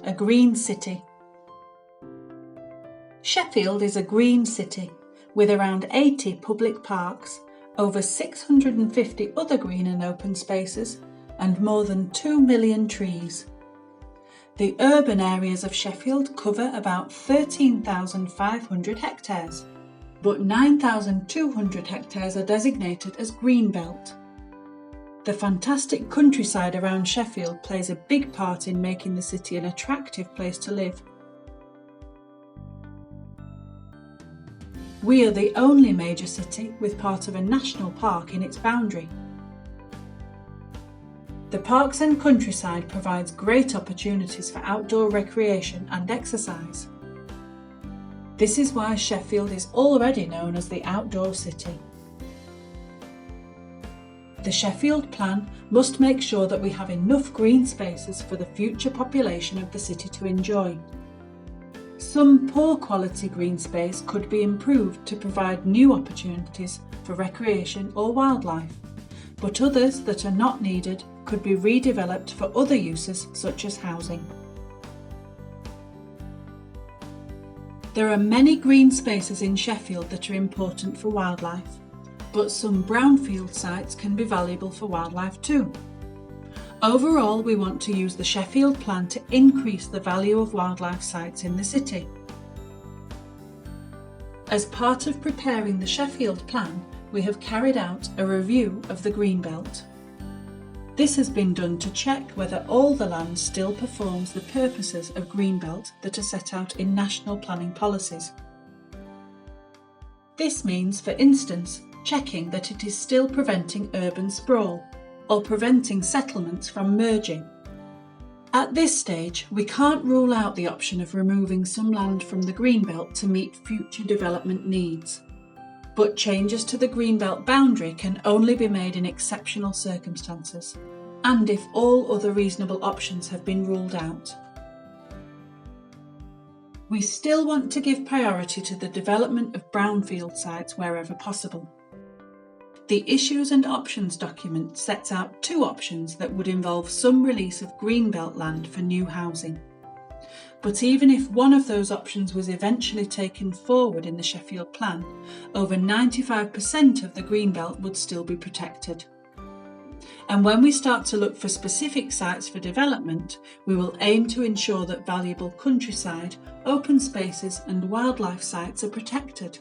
a green city. Sheffield is a green city with around 80 public parks, over 650 other green and open spaces, and more than 2 million trees. The urban areas of Sheffield cover about 13,500 hectares, but 9,200 hectares are designated as greenbelt. The fantastic countryside around Sheffield plays a big part in making the city an attractive place to live. We are the only major city with part of a national park in its boundary. The parks and countryside provides great opportunities for outdoor recreation and exercise. This is why Sheffield is already known as the outdoor city. The Sheffield Plan must make sure that we have enough green spaces for the future population of the city to enjoy. Some poor quality green space could be improved to provide new opportunities for recreation or wildlife, but others that are not needed could be redeveloped for other uses such as housing. There are many green spaces in Sheffield that are important for wildlife, but some brownfield sites can be valuable for wildlife too. Overall, we want to use the Sheffield Plan to increase the value of wildlife sites in the city. As part of preparing the Sheffield Plan, we have carried out a review of the greenbelt. This has been done to check whether all the land still performs the purposes of greenbelt that are set out in national planning policies. This means, for instance, checking that it is still preventing urban sprawl or preventing settlements from merging. At this stage, we can't rule out the option of removing some land from the greenbelt to meet future development needs. But changes to the greenbelt boundary can only be made in exceptional circumstances, and if all other reasonable options have been ruled out. We still want to give priority to the development of brownfield sites wherever possible. The Issues and Options document sets out two options that would involve some release of greenbelt land for new housing. But even if one of those options was eventually taken forward in the Sheffield Plan, over 95% of the greenbelt would still be protected. And when we start to look for specific sites for development, we will aim to ensure that valuable countryside, open spaces and wildlife sites are protected.